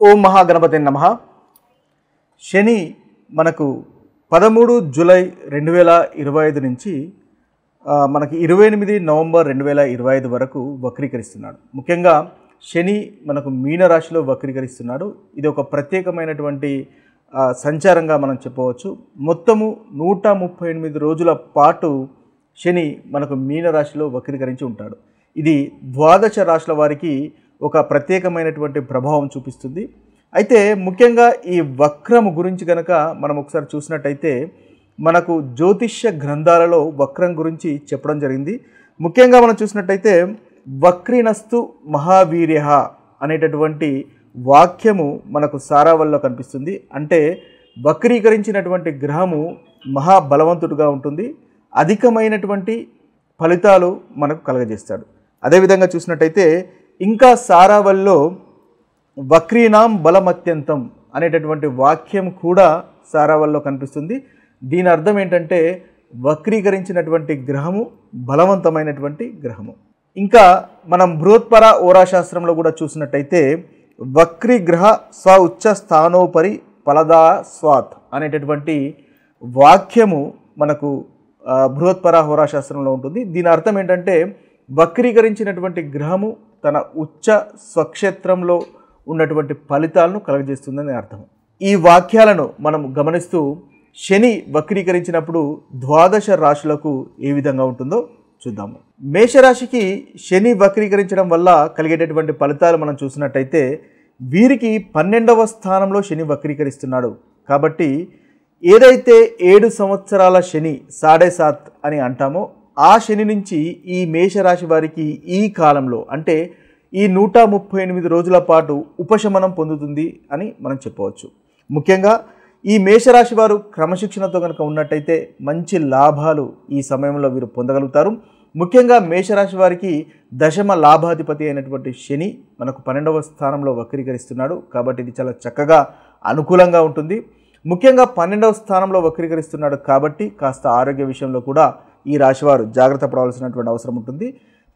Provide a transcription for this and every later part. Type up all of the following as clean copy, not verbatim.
ఓం మహాగణపతి నమః. శని మనకు 13 జూలై 2025 నుంచి మనకి 28 నవంబర్ 2025 వరకు వక్రీకరిస్తున్నాడు. ముఖ్యంగా శని మనకు మీనరాశిలో వక్రీకరిస్తున్నాడు. ఇది ఒక ప్రత్యేకమైనటువంటి సంచారంగా మనం చెప్పవచ్చు. మొత్తము 138 రోజుల పాటు శని మనకు మీనరాశిలో వక్రీకరించి ఉంటాడు. ఇది ద్వాదశ రాశుల వారికి ఒక ప్రత్యేకమైనటువంటి ప్రభావం చూపిస్తుంది. అయితే ముఖ్యంగా ఈ వక్రము గురించి కనుక మనం ఒకసారి చూసినట్టయితే మనకు జ్యోతిష్య గ్రంథాలలో వక్రం గురించి చెప్పడం జరిగింది. ముఖ్యంగా మనం చూసినట్టయితే వక్రీనస్తు మహావీర్య అనేటటువంటి వాక్యము మనకు సారావల్లో కనిపిస్తుంది. అంటే వక్రీకరించినటువంటి గ్రహము మహాబలవంతుడుగా ఉంటుంది, అధికమైనటువంటి ఫలితాలు మనకు కలగజేస్తాడు. అదేవిధంగా చూసినట్టయితే ఇంకా సారావల్లో వక్రీనాం బలమత్యంతం అనేటటువంటి వాక్యం కూడా సారావల్లో కనిపిస్తుంది. దీని అర్థం ఏంటంటే వక్రీకరించినటువంటి గ్రహము బలవంతమైనటువంటి గ్రహము. ఇంకా మనం బృహత్పర ఓరాశాస్త్రంలో కూడా చూసినట్టయితే వక్రీగ్రహ స్వ ఉచ్చ స్థానోపరి ఫలదా స్వాత్ అనేటటువంటి వాక్యము మనకు బృహత్పర హోరాశాస్త్రంలో ఉంటుంది. దీని అర్థం ఏంటంటే వక్రీకరించినటువంటి గ్రహము తన ఉచ్చ స్వక్షేత్రంలో ఉన్నటువంటి ఫలితాలను కలగజేస్తుందని అర్థం. ఈ వాక్యాలను మనం గమనిస్తూ శని వక్రీకరించినప్పుడు ద్వాదశ రాశులకు ఏ విధంగా ఉంటుందో చూద్దాము. మేషరాశికి శని వక్రీకరించడం వల్ల కలిగేటటువంటి ఫలితాలు మనం చూసినట్టయితే వీరికి 12వ స్థానంలో శని వక్రీకరిస్తున్నాడు. కాబట్టి ఏదైతే 7 సంవత్సరాల శని 7.5 అని అంటామో ఆ శని నుంచి ఈ మేషరాశి వారికి ఈ కాలంలో అంటే ఈ 138 రోజుల పాటు ఉపశమనం పొందుతుంది అని మనం చెప్పవచ్చు. ముఖ్యంగా ఈ మేషరాశి వారు క్రమశిక్షణతో కనుక ఉన్నట్టయితే మంచి లాభాలు ఈ సమయంలో వీరు పొందగలుగుతారు. ముఖ్యంగా మేషరాశి వారికి దశమ లాభాధిపతి అయినటువంటి శని మనకు 12వ స్థానంలో వక్రీకరిస్తున్నాడు. కాబట్టి ఇది చాలా చక్కగా అనుకూలంగా ఉంటుంది. ముఖ్యంగా 12వ స్థానంలో వక్రీకరిస్తున్నాడు కాబట్టి కాస్త ఆరోగ్య విషయంలో కూడా ఈ రాశివారు జాగ్రత్త పడవలసినటువంటి అవసరం ఉంటుంది.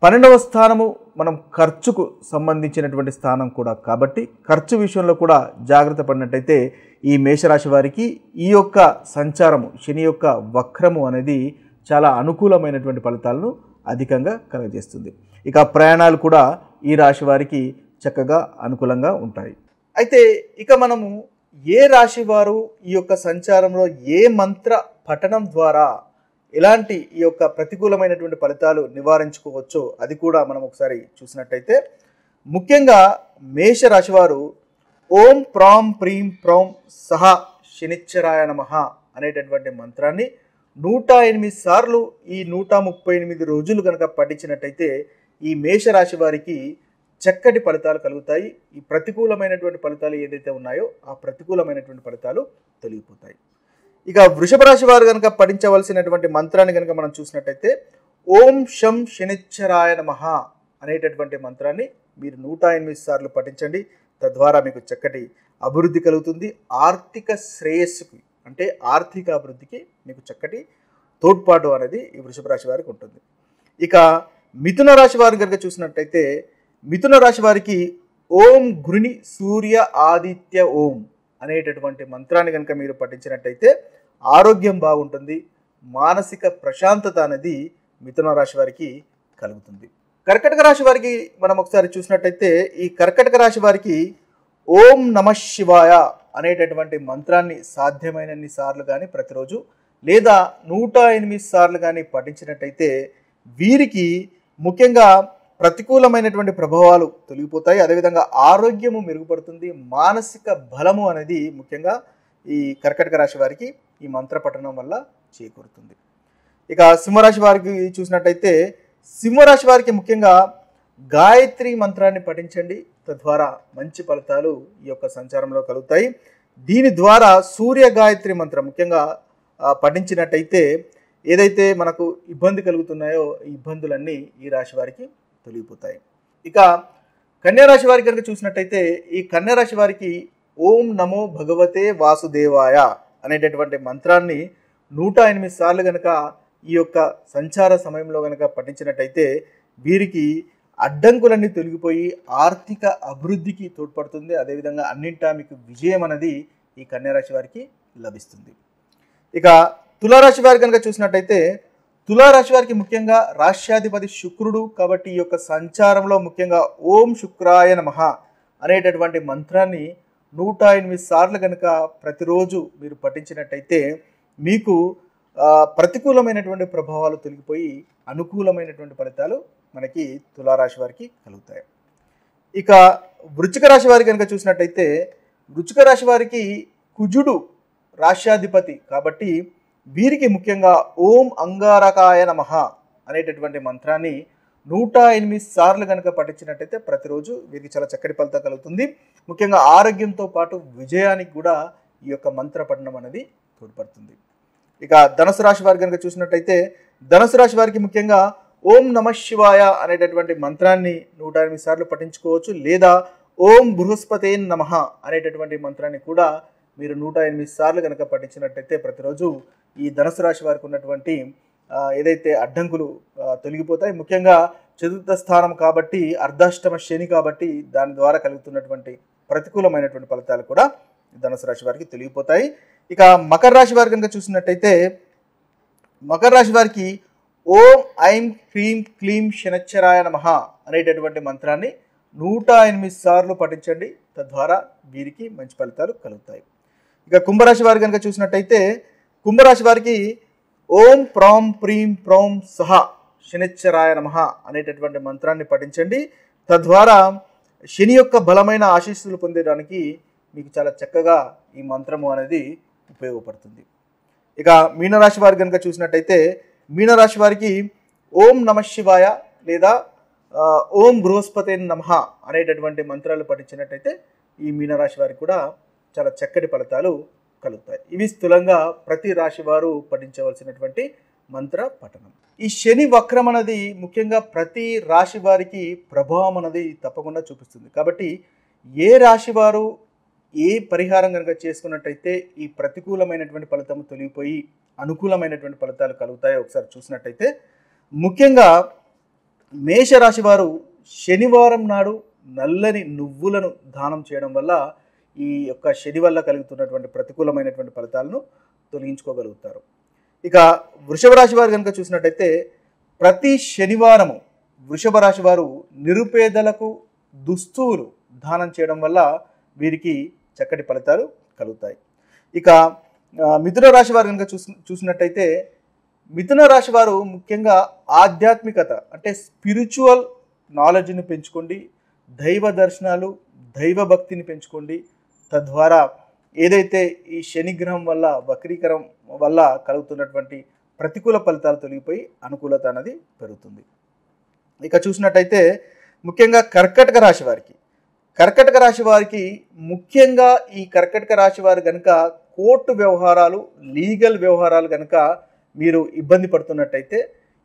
12వ స్థానము మనం ఖర్చుకు సంబంధించినటువంటి స్థానం కూడా కాబట్టి ఖర్చు విషయంలో కూడా జాగ్రత్త పడినట్టయితే ఈ మేషరాశి వారికి ఈ యొక్క సంచారము శని యొక్క వక్రము అనేది చాలా అనుకూలమైనటువంటి ఫలితాలను అధికంగా కలుగజేస్తుంది. ఇక ప్రయాణాలు కూడా ఈ రాశి వారికి చక్కగా అనుకూలంగా ఉంటాయి. అయితే ఇక మనము ఏ రాశి వారు ఈ యొక్క సంచారంలో ఏ మంత్ర పఠనం ద్వారా ఎలాంటి ఈ యొక్క ప్రతికూలమైనటువంటి ఫలితాలు నివారించుకోవచ్చో అది కూడా మనం ఒకసారి చూసినట్టయితే ముఖ్యంగా మేషరాశి వారు ఓం ప్రాం ప్రీం ప్రౌం సహ శనిశ్చరాయ నమః అనేటటువంటి మంత్రాన్ని 108 సార్లు ఈ 138 రోజులు కనుక పఠించినట్టయితే ఈ మేషరాశి వారికి చక్కటి ఫలితాలు కలుగుతాయి. ఈ ప్రతికూలమైనటువంటి ఫలితాలు ఏదైతే ఉన్నాయో ఆ ప్రతికూలమైనటువంటి ఫలితాలు తొలగిపోతాయి. ఇక వృషభ రాశి వారు కనుక పఠించవలసినటువంటి మంత్రాన్ని కనుక మనం చూసినట్టయితే ఓం శం శనిశ్చరాయ నమః అనేటటువంటి మంత్రాన్ని మీరు 108 సార్లు పఠించండి. తద్వారా మీకు చక్కటి అభివృద్ధి కలుగుతుంది. ఆర్థిక శ్రేయస్సుకి అంటే ఆర్థిక అభివృద్ధికి మీకు చక్కటి తోడ్పాటు అనేది ఈ వృషభ రాశి వారికి ఉంటుంది. ఇక మిథున రాశి వారు కనుక చూసినట్టయితే మిథున రాశి వారికి ఓం గురుని సూర్య ఆదిత్య ఓం అనేటటువంటి మంత్రాన్ని కనుక మీరు పఠించినట్టయితే ఆరోగ్యం బాగుంటుంది, మానసిక ప్రశాంతత అనేది మిథున రాశి వారికి కలుగుతుంది. కర్కటక రాశి వారికి మనం ఒకసారి చూసినట్టయితే ఈ కర్కటక రాశి వారికి ఓం నమః శివాయ అనేటటువంటి మంత్రాన్ని సాధ్యమైనన్ని సార్లు కానీ ప్రతిరోజు లేదా 108 సార్లు కానీ పఠించినట్టయితే వీరికి ముఖ్యంగా ప్రతికూలమైనటువంటి ప్రభావాలు తొలగిపోతాయి. అదేవిధంగా ఆరోగ్యము మెరుగుపడుతుంది, మానసిక బలము అనేది ముఖ్యంగా ఈ కర్కటక రాశి వారికి ఈ మంత్ర పఠనం వల్ల చేకూరుతుంది. ఇక సింహరాశి వారికి చూసినట్టయితే సింహరాశి వారికి ముఖ్యంగా గాయత్రి మంత్రాన్ని పఠించండి. తద్వారా మంచి ఫలితాలు ఈ యొక్క సంచారంలో కలుగుతాయి. దీని ద్వారా సూర్య గాయత్రి మంత్రం ముఖ్యంగా పఠించినట్టయితే ఏదైతే మనకు ఇబ్బంది కలుగుతున్నాయో ఈ ఇబ్బందులన్నీ ఈ రాశి వారికి తొలగిపోతాయి. ఇక కన్యారాశి వారికి కనుక చూసినట్టయితే ఈ కన్యారాశి వారికి ఓం నమో భగవతే వాసుదేవాయ అనేటటువంటి మంత్రాన్ని 108 సార్లు కనుక ఈ యొక్క సంచార సమయంలో కనుక పఠించినట్టయితే వీరికి అడ్డంకులన్నీ తొలగిపోయి ఆర్థిక అభివృద్ధికి తోడ్పడుతుంది. అదేవిధంగా అన్నింటా మీకు విజయం అనేది ఈ కన్యారాశి వారికి లభిస్తుంది. ఇక తులారాశి వారి కనుక చూసినట్టయితే తులారాశి వారికి ముఖ్యంగా రాష్ట్రాధిపతి శుక్రుడు కాబట్టి ఈ యొక్క సంచారంలో ముఖ్యంగా ఓం శుక్రాయ నమః అనేటటువంటి మంత్రాన్ని 108 సార్లు కనుక ప్రతిరోజు మీరు పఠించినట్టయితే మీకు ప్రతికూలమైనటువంటి ప్రభావాలు తొలగిపోయి అనుకూలమైనటువంటి ఫలితాలు మనకి తులారాశి వారికి కలుగుతాయి. ఇక వృశ్చిక రాశి వారికి కనుక చూసినట్టయితే వృశ్చిక రాశి వారికి కుజుడు రాష్ట్రాధిపతి కాబట్టి వీరికి ముఖ్యంగా ఓం అంగారకాయ నమః అనేటటువంటి మంత్రాన్ని 108 సార్లు కనుక పఠించినట్టయితే ప్రతిరోజు వీరికి చాలా చక్కటి ఫలితం కలుగుతుంది. ముఖ్యంగా ఆరోగ్యంతో పాటు విజయానికి కూడా ఈ యొక్క మంత్ర పఠనం అనేది తోడ్పడుతుంది. ఇక ధనుసు రాశి వారి కనుక చూసినట్టయితే ధనుసు రాశి వారికి ముఖ్యంగా ఓం నమః శివాయ అనేటటువంటి మంత్రాన్ని 108 సార్లు పఠించుకోవచ్చు. లేదా ఓం బృహస్పతే నమః అనేటటువంటి మంత్రాన్ని కూడా మీరు 108 సార్లు కనుక పఠించినట్టయితే ప్రతిరోజు ఈ ధనుసు రాశి వారికి ఉన్నటువంటి ఏదైతే అడ్డంకులు తొలగిపోతాయి. ముఖ్యంగా చతుర్థ స్థానం కాబట్టి అర్ధాష్టమ శని కాబట్టి దాని ద్వారా కలుగుతున్నటువంటి ప్రతికూలమైనటువంటి ఫలితాలు కూడా ధనుసు రాశి వారికి తొలగిపోతాయి. ఇక మకర రాశి వారి కనుక చూసినట్టయితే మకర రాశి వారికి ఓం ఐం హ్రీం క్లీం శనచ్చరాయ నమః అనేటటువంటి మంత్రాన్ని 108 సార్లు పఠించండి. తద్వారా వీరికి మంచి ఫలితాలు కలుగుతాయి. ఇక కుంభరాశి వారి కనుక చూసినట్టయితే కుంభరాశి వారికి ఓం ప్రాం ప్రీం ప్రౌం సహ శనిచ్చరాయ నమః అనేటటువంటి మంత్రాన్ని పఠించండి. తద్వారా శని యొక్క బలమైన ఆశీస్సులు పొందడానికి మీకు చాలా చక్కగా ఈ మంత్రము అనేది ఉపయోగపడుతుంది. ఇక మీనరాశి వారి కనుక చూసినట్టయితే మీనరాశి వారికి ఓం నమః శివాయ లేదా ఓం బృహస్పతే నమః అనేటటువంటి మంత్రాలు పఠించినట్టయితే ఈ మీనరాశి వారికి కూడా చాలా చక్కటి ఫలితాలు కలుగుతాయి. ఇవి స్థూలంగా ప్రతి రాశి వారు పఠించవలసినటువంటి మంత్ర పఠనం. ఈ శని వక్రం అనేది ముఖ్యంగా ప్రతి రాశి వారికి ప్రభావం అనేది తప్పకుండా చూపిస్తుంది. కాబట్టి ఏ రాశి వారు ఏ పరిహారం కనుక చేసుకున్నట్టయితే ఈ ప్రతికూలమైనటువంటి ఫలితం తొలగిపోయి అనుకూలమైనటువంటి ఫలితాలు కలుగుతాయో ఒకసారి చూసినట్టయితే ముఖ్యంగా మేషరాశి వారు శనివారం నాడు నల్లని నువ్వులను దానం చేయడం వల్ల ఈ యొక్క శని వల్ల కలుగుతున్నటువంటి ప్రతికూలమైనటువంటి ఫలితాలను తొలగించుకోగలుగుతారు. ఇక వృషభ రాశి వారు కనుక చూసినట్టయితే ప్రతి శనివారము వృషభ రాశి వారు నిరుపేదలకు దుస్తువులు దానం చేయడం వల్ల వీరికి చక్కటి ఫలితాలు కలుగుతాయి. ఇక మిథున రాశి వారు కనుక చూసినట్టయితే మిథున రాశి వారు ముఖ్యంగా ఆధ్యాత్మికత అంటే స్పిరిచువల్ నాలెడ్జ్ని పెంచుకోండి, దైవ దర్శనాలు దైవ భక్తిని పెంచుకోండి. తద్వారా ఏదైతే ఈ శనిగ్రహం వల్ల వక్రీకరం వల్ల కలుగుతున్నటువంటి ప్రతికూల ఫలితాలు తొలగిపోయి అనుకూలత అనేది పెరుగుతుంది. ఇక చూసినట్టయితే ముఖ్యంగా కర్కటక రాశి వారికి ముఖ్యంగా ఈ కర్కటక రాశి వారు కనుక కోర్టు వ్యవహారాలు లీగల్ వ్యవహారాలు కనుక మీరు ఇబ్బంది పడుతున్నట్టయితే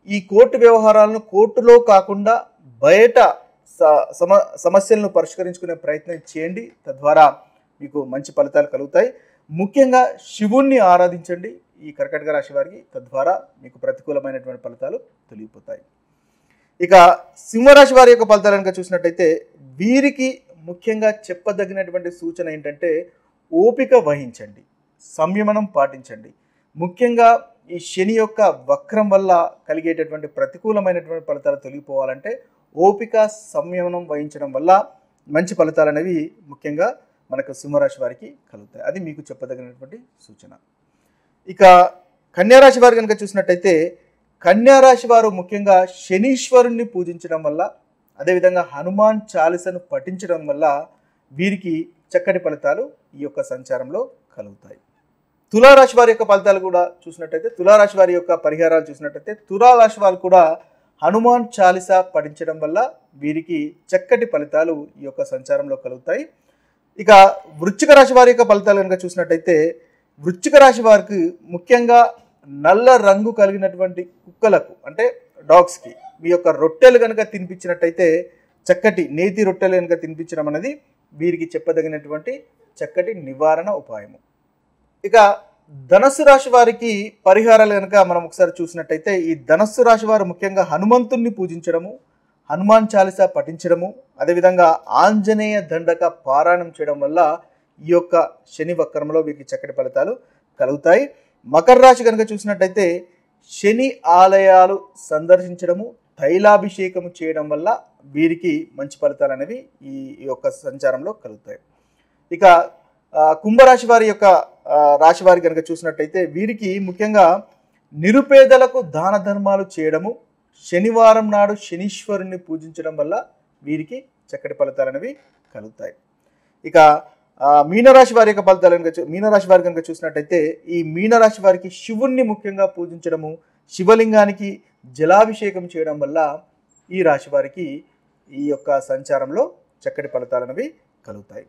ఈ కోర్టు వ్యవహారాలను కోర్టులో కాకుండా బయట సమస్యలను పరిష్కరించుకునే ప్రయత్నం చేయండి. తద్వారా మీకు మంచి ఫలితాలు కలుగుతాయి. ముఖ్యంగా శివుణ్ణి ఆరాధించండి ఈ కర్కటక రాశి వారికి. తద్వారా మీకు ప్రతికూలమైనటువంటి ఫలితాలు తొలగిపోతాయి. ఇక సింహరాశి వారి యొక్క ఫలితాలు కనుక చూసినట్టయితే వీరికి ముఖ్యంగా చెప్పదగినటువంటి సూచన ఏంటంటే ఓపిక వహించండి, సంయమనం పాటించండి. ముఖ్యంగా ఈ శని యొక్క వక్రం వల్ల కలిగేటటువంటి ప్రతికూలమైనటువంటి ఫలితాలు తొలగిపోవాలంటే ఓపిక సంయమనం వహించడం వల్ల మంచి ఫలితాలు అనేవి ముఖ్యంగా మనకు సింహరాశి వారికి కలుగుతాయి. అది మీకు చెప్పదగినటువంటి సూచన. ఇక కన్యారాశి వారు కనుక చూసినట్టయితే కన్యారాశి వారు ముఖ్యంగా శనీశ్వరుణ్ణి పూజించడం వల్ల అదేవిధంగా హనుమాన్ చాలీసను పఠించడం వల్ల వీరికి చక్కటి ఫలితాలు ఈ యొక్క సంచారంలో కలుగుతాయి. తులారాశి వారి యొక్క ఫలితాలు కూడా చూసినట్టయితే తులారాశి వారి యొక్క పరిహారాలు చూసినట్టయితే తులారాశి వారు కూడా హనుమాన్ చాలీస పఠించడం వల్ల వీరికి చక్కటి ఫలితాలు ఈ యొక్క సంచారంలో కలుగుతాయి. ఇక వృశ్చిక రాశి వారి యొక్క ఫలితాలు కనుక చూసినట్టయితే వృశ్చిక రాశి వారికి ముఖ్యంగా నల్ల రంగు కలిగినటువంటి కుక్కలకు అంటే డాగ్స్కి మీ యొక్క రొట్టెలు కనుక తినిపించినట్టయితే చక్కటి నేతి రొట్టెలు కనుక తినిపించడం అనేది వీరికి చెప్పదగినటువంటి చక్కటి నివారణ ఉపాయము. ఇక ధనస్సు రాశి వారికి పరిహారాలు కనుక మనం ఒకసారి చూసినట్టయితే ఈ ధనస్సు రాశి వారు ముఖ్యంగా హనుమంతుణ్ణి పూజించడము, హనుమాన్ చాలీసా పఠించడము, అదేవిధంగా ఆంజనేయ దండక పారాయణం చేయడం వల్ల ఈ యొక్క శని వక్రంలో వీరికి చక్కటి ఫలితాలు కలుగుతాయి. మకర రాశి కనుక చూసినట్టయితే శని ఆలయాలు సందర్శించడము, తైలాభిషేకం చేయడం వల్ల వీరికి మంచి ఫలితాలు అనేవి ఈ యొక్క సంచారంలో కలుగుతాయి. ఇక కుంభరాశి వారి యొక్క రాశి వారి కనుక చూసినట్టయితే వీరికి ముఖ్యంగా నిరుపేదలకు దాన ధర్మాలు చేయడము, శనివారం నాడు శనీశ్వరుణ్ణి పూజించడం వల్ల వీరికి చక్కటి ఫలితాలు అనేవి కలుగుతాయి. ఇక మీనరాశి వారి యొక్క ఫలితాలు మీనరాశి వారి కనుక చూసినట్టయితే ఈ మీనరాశి వారికి శివుణ్ణి ముఖ్యంగా పూజించడము, శివలింగానికి జలాభిషేకం చేయడం వల్ల ఈ రాశి వారికి ఈ యొక్క సంచారంలో చక్కటి ఫలితాలు అనేవి కలుగుతాయి.